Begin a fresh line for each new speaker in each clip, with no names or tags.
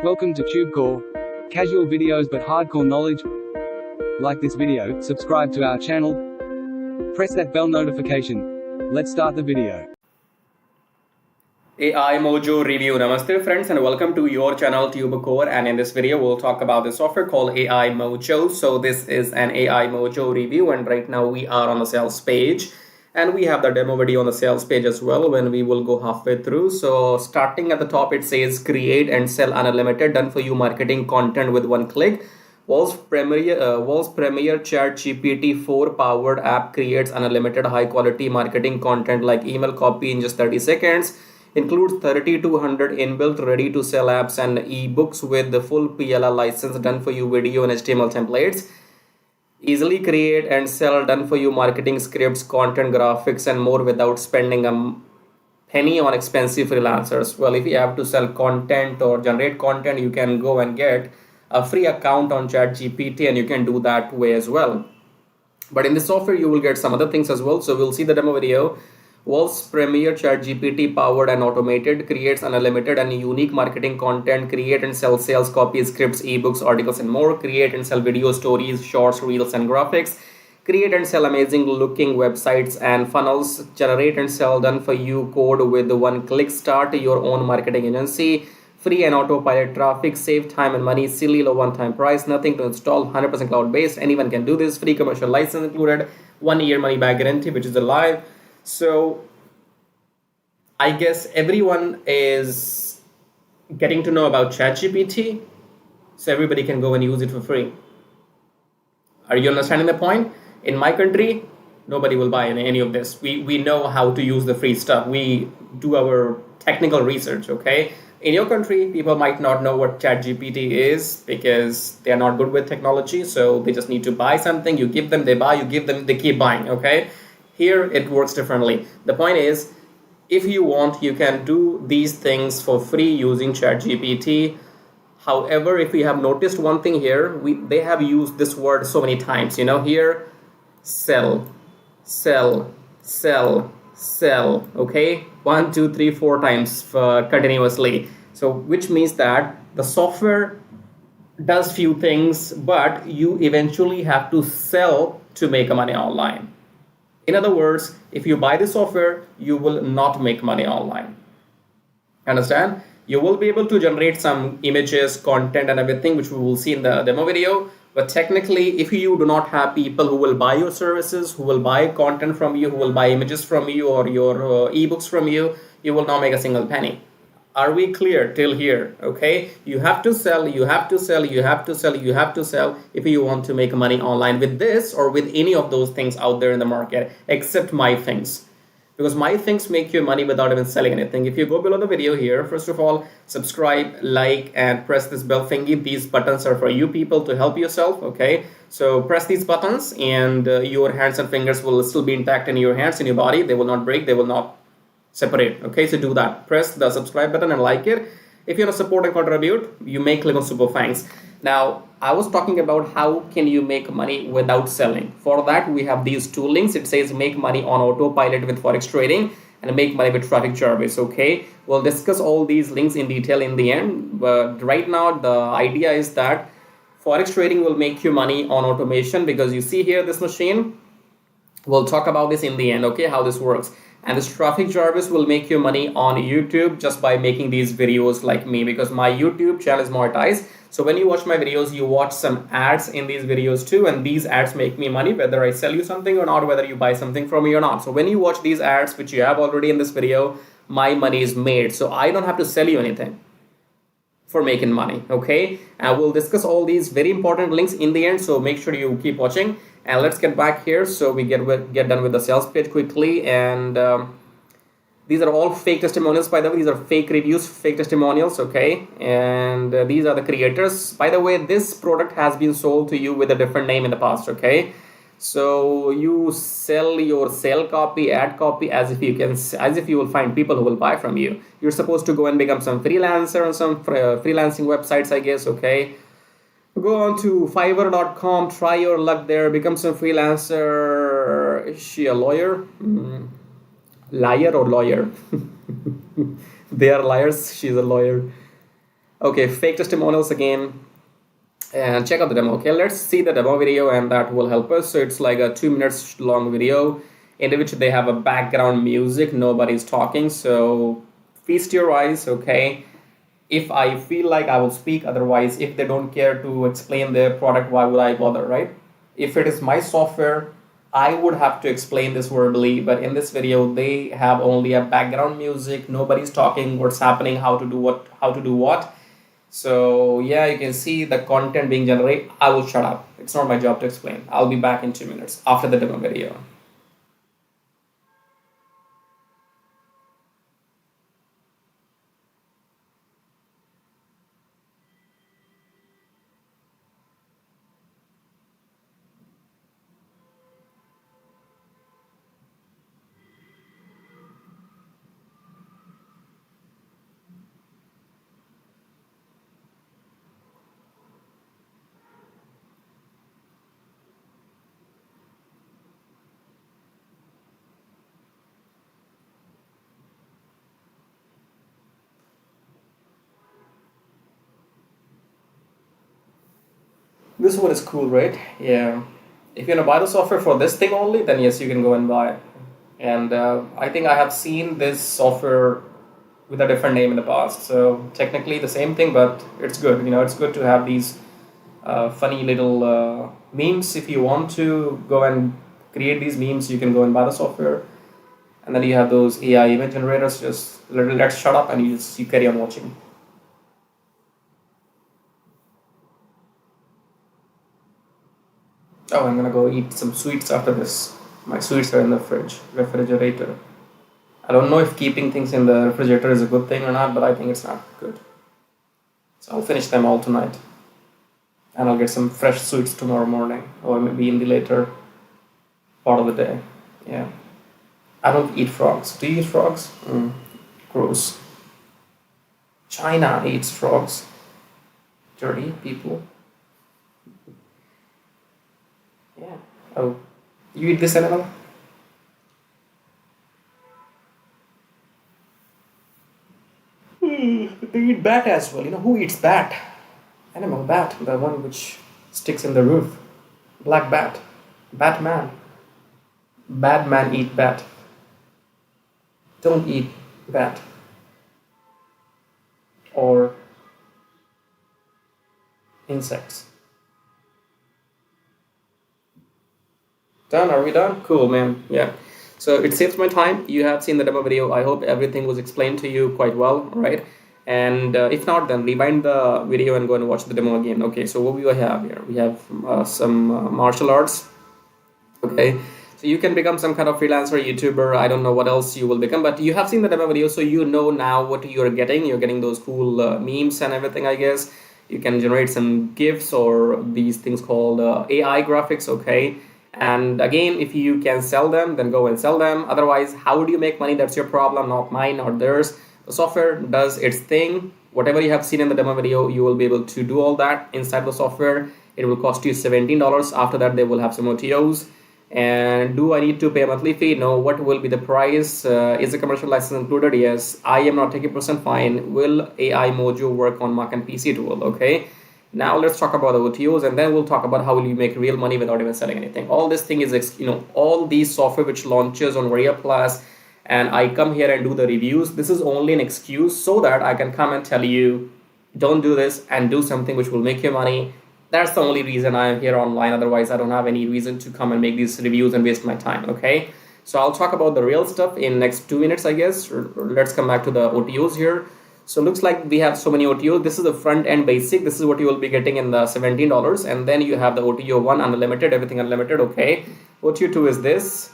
Welcome to TubeCore. Casual videos but hardcore knowledge. Like this video, subscribe to our channel, press that bell notification. Let's start the video.
AI Mojo review. Namaste friends and welcome to your channel TubeCore, and in this video we'll talk about the software called AI Mojo. So this is an AI Mojo review, and right now we are on the sales page and we have the demo video on the sales page as well when we will go halfway through. So starting at the top, it says create and sell unlimited done for you marketing content with one click. World's premier chat GPT 4 powered app creates unlimited high quality marketing content like email copy in just 30 seconds. Includes 3200 inbuilt ready to sell apps and ebooks with the full PLL license done for you video and HTML templates. Easily create and sell done for you marketing scripts, content, graphics and more without spending a penny on expensive freelancers. Well, if you have to sell content or generate content, you can go and get a free account on ChatGPT and you can do that way as well. But in this software, you will get some other things as well. So we'll see the demo video. World's premier ChatGPT powered and automated creates unlimited and unique marketing content. Create and sell sales copies, scripts, ebooks, articles and more. Create and sell video stories, shorts, reels and graphics. Create and sell amazing looking websites and funnels. Generate and sell done for you code with one click. Start your own marketing agency. Free and autopilot traffic. Save time and money. Silly low one-time price. Nothing to install. 100% cloud-based. Anyone can do this. Free commercial license included. 1 year money back guarantee, which is alive. So I guess everyone is getting to know about ChatGPT, so everybody can go and use it for free. Are you understanding the point? In my country, nobody will buy any of this. We know how to use the free stuff. We do our technical research, okay? In your country, people might not know what ChatGPT is because they are not good with technology, so they just need to buy something. You give them, they buy, you give them, they keep buying, okay? Here, it works differently. The point is, if you want, you can do these things for free using ChatGPT. However, if you have noticed one thing here, they have used this word so many times. You know, here, sell, sell, sell, sell, okay? 1, 2, 3, 4 times continuously. So, which means that the software does few things, but you eventually have to sell to make money online. In other words, if you buy the software, you will not make money online. Understand? You will be able to generate some images, content and everything, which we will see in the demo video. But technically, if you do not have people who will buy your services, who will buy content from you, who will buy images from you or your ebooks from you, you will not make a single penny. Are we clear till here? Okay, you have to sell, you have to sell, you have to sell, you have to sell if you want to make money online with this or with any of those things out there in the market, except my things. Because my things make you money without even selling anything. If you go below the video here, first of all, subscribe, like, and press this bell thingy. These buttons are for you people to help yourself, okay? So press these buttons and your hands and fingers will still be intact in your hands, in your body. They will not break, they will not separate, okay? So do that. Press the subscribe button and like it. If you want to support and contribute, you may click on super thanks. Now, I was talking about how can you make money without selling. For that, we have these two links. It says make money on autopilot with Forex trading and make money with traffic Jarvis, okay? We'll discuss all these links in detail in the end. But right now, the idea is that Forex trading will make you money on automation because you see here this machine. We'll talk about this in the end, okay, how this works. And this traffic Jarvis will make you money on YouTube just by making these videos like me, because my YouTube channel is monetized. So when you watch my videos, you watch some ads in these videos too, and these ads make me money whether I sell you something or not, whether you buy something from me or not. So when you watch these ads, which you have already in this video, my money is made. So I don't have to sell you anything for making money, okay? And we'll discuss all these very important links in the end, so make sure you keep watching. And let's get back here so we get done with the sales page quickly. And these are all fake testimonials, by the way. These are fake reviews, fake testimonials, okay? And these are the creators. By the way, this product has been sold to you with a different name in the past, okay? So you sell your sale copy, ad copy as if you will find people who will buy from you. You're supposed to go and become some freelancer on some freelancing websites, I guess, okay? Go on to fiverr.com, try your luck there, become some freelancer. Is she a lawyer? Liar or lawyer? They are liars, she's a lawyer. Okay, fake testimonials again, and check out the demo. Okay, let's see the demo video, and that will help us. So it's like a 2 minutes long video in which they have a background music, nobody's talking. So feast your eyes. Okay, if I feel like I will speak, otherwise if they don't care to explain their product, why would I bother, right? If it is my software, I would have to explain this verbally, but in this video they have only a background music, nobody's talking, what's happening, how to do what. So yeah, you can see the content being generated. I will shut up, it's not my job to explain. I'll be back in 2 minutes after the demo video. This one is cool, right? Yeah. If you're gonna buy the software for this thing only, then yes, you can go and buy. And I think I have seen this software with a different name in the past. So technically the same thing, but it's good. You know, it's good to have these funny little memes. If you want to go and create these memes, you can go and buy the software. And then you have those AI image generators. Just let's shut up and you carry on watching. Oh, I'm gonna go eat some sweets after this. My sweets are in the refrigerator. I don't know if keeping things in the refrigerator is a good thing or not, but I think it's not good. So I'll finish them all tonight. And I'll get some fresh sweets tomorrow morning, or maybe in the later part of the day. Yeah. I don't eat frogs. Do you eat frogs? Gross. China eats frogs. Dirty people. Yeah. Oh, you eat this animal? They eat bat as well. You know who eats bat? Animal bat, the one which sticks in the roof. Black bat. Batman. Bad man eat bat. Don't eat bat. Or insects. Done? Are we done? Cool, man. Yeah. So it saves my time. You have seen the demo video. I hope everything was explained to you quite well, right? And if not, then rewind the video and go and watch the demo again. Okay, so what we have here? We have some martial arts. Okay, so you can become some kind of freelancer, YouTuber. I don't know what else you will become, but you have seen the demo video, so you know now what you're getting. You're getting those cool memes and everything, I guess. You can generate some GIFs or these things called AI graphics, okay? And again, if you can sell them, then go and sell them. Otherwise, how do you make money? That's your problem, not mine or theirs. The software does its thing. Whatever you have seen in the demo video, you will be able to do all that inside the software. It will cost you $17. After that, they will have some OTOs. And do I need to pay a monthly fee? No. What will be the price? Is the commercial license included? Yes. I am not taking % fine. Will AI Mojo work on Mac and PC tool? Okay. Now let's talk about the OTOs, and then we'll talk about how will you make real money without even selling anything. All this thing is, all these software which launches on Varia Plus, and I come here and do the reviews. This is only an excuse so that I can come and tell you, don't do this and do something which will make you money. That's the only reason I am here online. Otherwise, I don't have any reason to come and make these reviews and waste my time, okay? So I'll talk about the real stuff in next 2 minutes, I guess. Let's come back to the OTOs here. So looks like we have so many OTOs. This is the front end basic. This is what you will be getting in the $17. And then you have the OTO 1, unlimited, everything unlimited, okay? OTO 2 is this.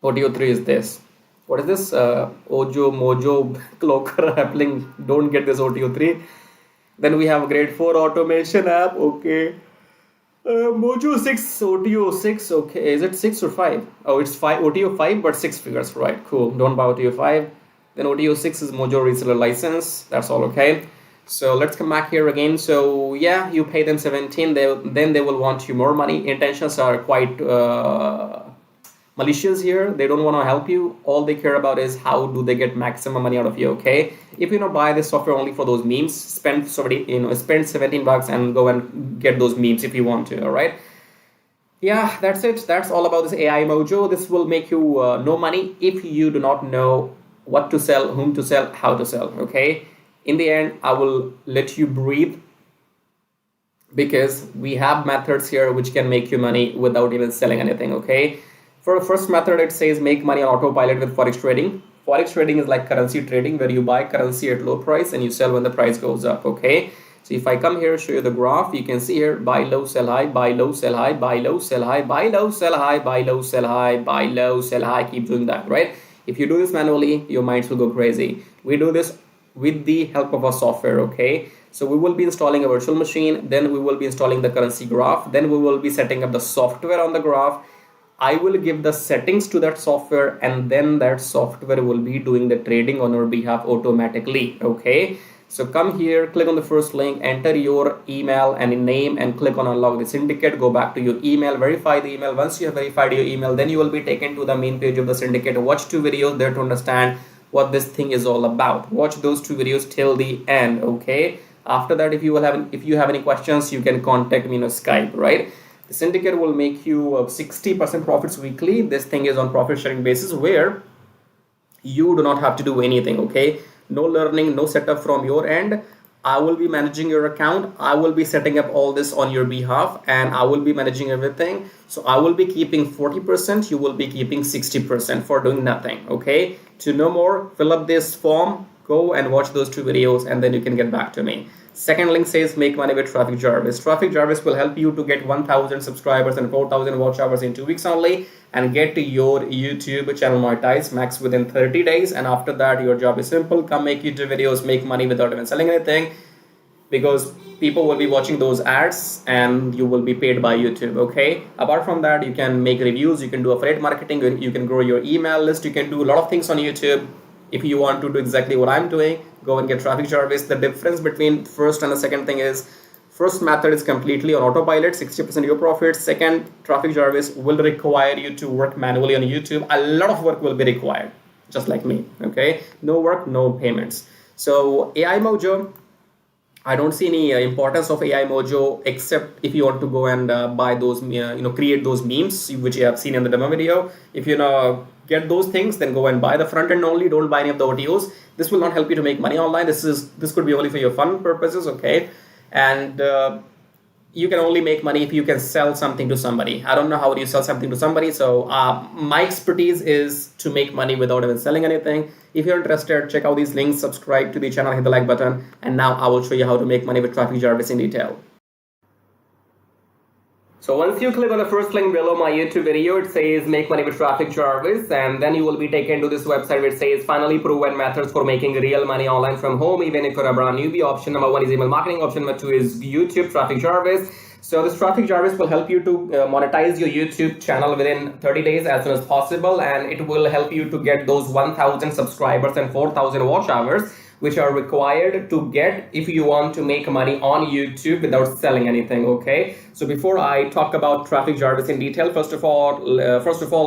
OTO 3 is this. What is this? Ojo, Mojo, Cloaker, Appling. Don't get this OTO 3. Then we have grade 4 automation app, okay. Mojo 6, OTO 6, okay. Is it 6 or 5? Oh, it's 5, OTO 5, but 6 figures, right? Cool. Don't buy OTO 5. Then OTO 6 is Mojo reseller license. That's all okay. So let's come back here again. So yeah, you pay them 17. Then they will want you more money. Intentions are quite malicious here. They don't want to help you. All they care about is how do they get maximum money out of you, okay? if you buy this software only for those memes, spend spend 17 bucks and go and get those memes if you want to. All right. Yeah, that's it. That's all about this AI Mojo. This will make you no money if you do not know what to sell, whom to sell, how to sell. Okay. In the end, I will let you breathe, because we have methods here which can make you money without even selling anything. Okay. For the first method, it says make money on autopilot with forex trading. Forex trading is like currency trading, where you buy currency at low price and you sell when the price goes up. Okay. So if I come here, show you the graph, you can see here buy low, sell high, buy low, sell high, buy low, sell high, buy low, sell high, buy low, sell high, buy low, sell high. Keep doing that, right? If you do this manually, your minds will go crazy. We do this with the help of our software. Okay. So we will be installing a virtual machine, then we will be installing the currency graph, then we will be setting up the software on the graph. I will give the settings to that software, and then that software will be doing the trading on our behalf automatically. Okay. So come here, click on the first link, enter your email and name, and click on unlock the syndicate. Go back to your email, verify the email. Once you have verified your email, then you will be taken to the main page of the syndicate. Watch 2 videos there to understand what this thing is all about. Watch those 2 videos till the end. Okay. After that, if you have any questions, you can contact me on Skype, right? The syndicate will make you 60% profits weekly. This thing is on profit sharing basis, where you do not have to do anything. Okay. No learning, no setup from your end. I will be managing your account. I will be setting up all this on your behalf, and I will be managing everything. So I will be keeping 40%. You will be keeping 60% for doing nothing. Okay. To know more, fill up this form, go and watch those 2 videos, and then you can get back to me. Second link says make money with Traffic Jarvis. Traffic Jarvis will help you to get 1,000 subscribers and 4,000 watch hours in 2 weeks only, and get your YouTube channel monetized max within 30 days. And after that, your job is simple. Come make YouTube videos, make money without even selling anything, because people will be watching those ads and you will be paid by YouTube. Okay. Apart from that, you can make reviews, you can do affiliate marketing, you can grow your email list, you can do a lot of things on YouTube. If you want to do exactly what I'm doing, go and get Traffic Jarvis. The difference between first and the second thing is, first method is completely on autopilot, 60% of your profits. Second, Traffic Jarvis will require you to work manually on YouTube. A lot of work will be required, just like me. Okay. No work, no payments. So AI Mojo, I don't see any importance of AI Mojo, except if you want to go and buy those, create those memes, which you have seen in the demo video. If you get those things, then go and buy the front end only. Don't buy any of the OTOs. This will not help you to make money online. This could be only for your fun purposes. Okay. And you can only make money if you can sell something to somebody. I don't know how do you sell something to somebody. So my expertise is to make money without even selling anything. If you're interested, check out these links, subscribe to the channel, hit the like button. And now I will show you how to make money with Traffic Jarvis in detail. So once you click on the first link below my YouTube video, it says make money with Traffic Jarvis, and then you will be taken to this website which says finally proven methods for making real money online from home, even if you're a brand newbie. Option number 1 is email marketing. Option number 2 is YouTube Traffic Jarvis. So this Traffic Jarvis will help you to monetize your YouTube channel within 30 days as soon as possible, and it will help you to get those 1,000 subscribers and 4,000 watch hours, which are required to get if you want to make money on YouTube without selling anything. Okay. So before I talk about Traffic Jarvis in detail, first of all,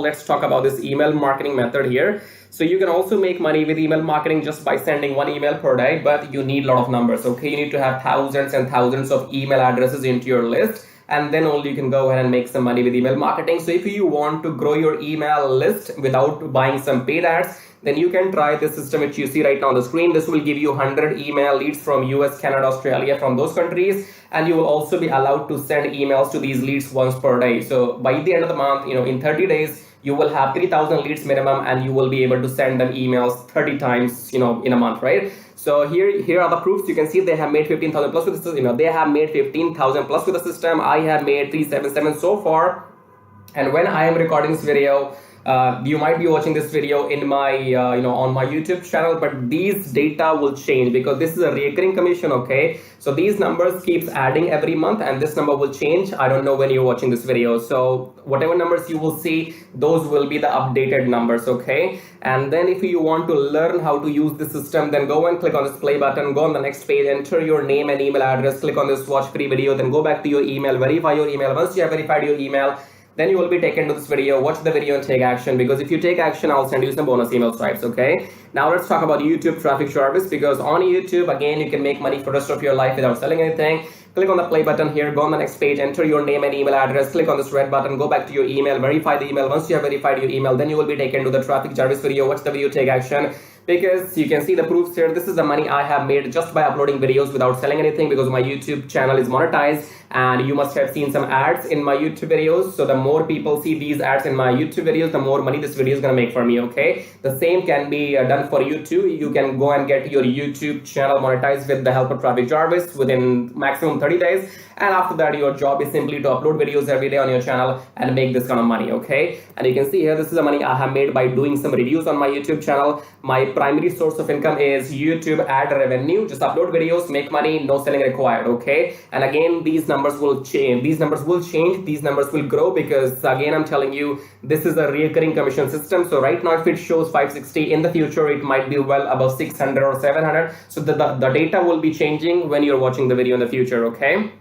let's talk about this email marketing method here. So you can also make money with email marketing just by sending 1 email per day, but you need a lot of numbers. Okay. You need to have thousands and thousands of email addresses into your list, and then only you can go ahead and make some money with email marketing. So if you want to grow your email list without buying some paid ads, then you can try this system which you see right now on the screen. This will give you 100 email leads from US, Canada, Australia, from those countries. And you will also be allowed to send emails to these leads once per day. So by the end of the month, in 30 days, you will have 3,000 leads minimum, and you will be able to send them emails 30 times, in a month, right? So here are the proofs. You can see they have made 15,000 plus with the system. They have made 15,000 plus with the system. I have made 377 so far. And when I am recording this video, you might be watching this video in my on my YouTube channel, but these data will change because this is a recurring commission. Okay, so these numbers keeps adding every month, and this number will change. I don't know when you're watching this video, so whatever numbers you will see, those will be the updated numbers. Okay, and then if you want to learn how to use the system, then go and click on this play button, go on the next page, enter your name and email address, click on this watch free video, then go back to your email, verify your email. Once you have verified your email, then you will be taken to this video. Watch the video and take action, because if you take action, I'll send you some bonus email stripes. Okay, now let's talk about YouTube traffic jarvis, because on YouTube, again, you can make money for the rest of your life without selling anything. Click on the play button here, go on the next page, enter your name and email address, click on this red button, go back to your email, verify the email. Once you have verified your email, then you will be taken to the traffic jarvis video. Watch the video, take action, because you can see the proofs here. This is the money I have made just by uploading videos without selling anything, because my YouTube channel is monetized, and you must have seen some ads in my YouTube videos. So the more people see these ads in my YouTube videos, the more money this video is going to make for me. Okay, the same can be done for you too. You can go and get your YouTube channel monetized with the help of traffic jarvis within maximum 30 days, and after that your job is simply to upload videos every day on your channel and make this kind of money. Okay, and you can see here, this is the money I have made by doing some reviews on my YouTube channel. My primary source of income is YouTube ad revenue. Just upload videos, make money, no selling required. Okay, and again, these numbers will change. These numbers will grow, because again, I'm telling you, this is a recurring commission system. So right now, if it shows 560, in the future it might be well above 600 or 700. So the data will be changing when you're watching the video in the future. Okay,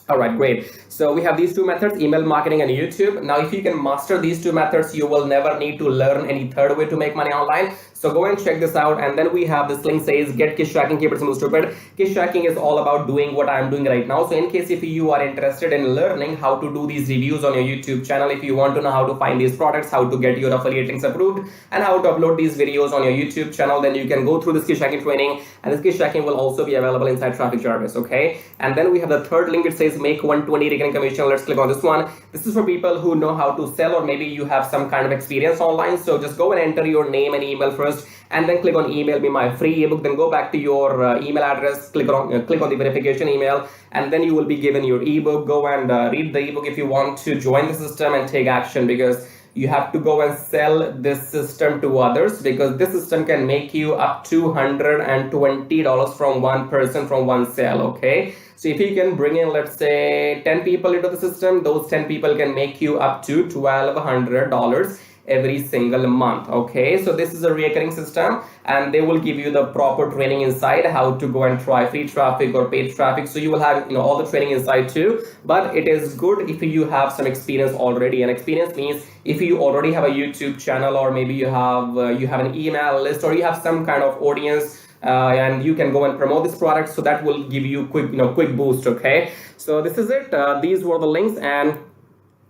all right, great. So we have these two methods, email marketing and YouTube. Now, if you can master these two methods, you will never need to learn any third way to make money online. So go and check this out. And then we have this link says get kiss tracking, keep it simple stupid. Kiss tracking is all about doing what I'm doing right now. So in case if you are interested in learning how to do these reviews on your YouTube channel, if you want to know how to find these products, how to get your affiliate links approved, and how to upload these videos on your YouTube channel, then you can go through this kiss tracking training. And this kiss tracking will also be available inside traffic jarvis. Okay, and then we have the third link. It says make 120 recurring commission. Let's click on this one. This is for people who know how to sell, or maybe you have some kind of experience online. So just go and enter your name and email first, and then click on email me my free ebook. Then go back to your email address, click on the verification email, and then you will be given your ebook. Go and read the ebook if you want to join the system and take action, because you have to go and sell this system to others, because this system can make you up to $120 from one person, from one sale. Okay, so if you can bring in, let's say 10 people into the system, those 10 people can make you up to $1,200 every single month. Okay, so this is a recurring system, and they will give you the proper training inside how to go and try free traffic or paid traffic. So you will have all the training inside too. But it is good if you have some experience already, and experience means if you already have a YouTube channel, or maybe you have an email list, or you have some kind of audience, and you can go and promote this product. So that will give you quick boost. Okay, so this is it. These were the links, and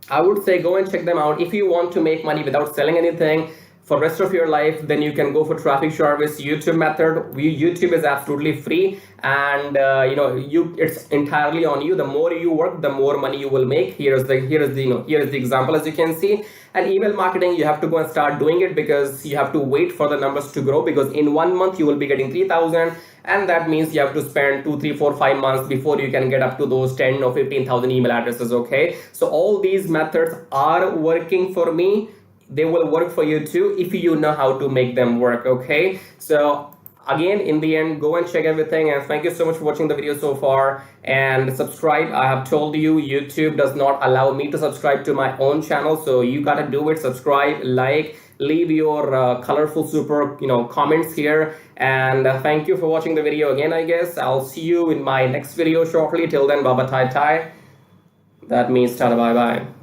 I would say go and check them out. If you want to make money without selling anything for the rest of your life, then you can go for traffic jarvis YouTube method. YouTube is absolutely free, and it's entirely on you. The more you work, the more money you will make. Here is the example, as you can see. And email marketing, you have to go and start doing it, because you have to wait for the numbers to grow, because in 1 month you will be getting 3,000, and that means you have to spend 2, 3, 4, 5 months before you can get up to those 10 or 15,000 email addresses. Okay, so all these methods are working for me. They will work for you too if you know how to make them work. Okay, so again, in the end, go and check everything, and thank you so much for watching the video so far, and subscribe. I have told you, YouTube does not allow me to subscribe to my own channel, so you gotta do it. Subscribe, like, leave your colorful super comments here, and thank you for watching the video again. I guess I'll see you in my next video shortly. Till then, bye bye, tai tai. That means tada, bye bye.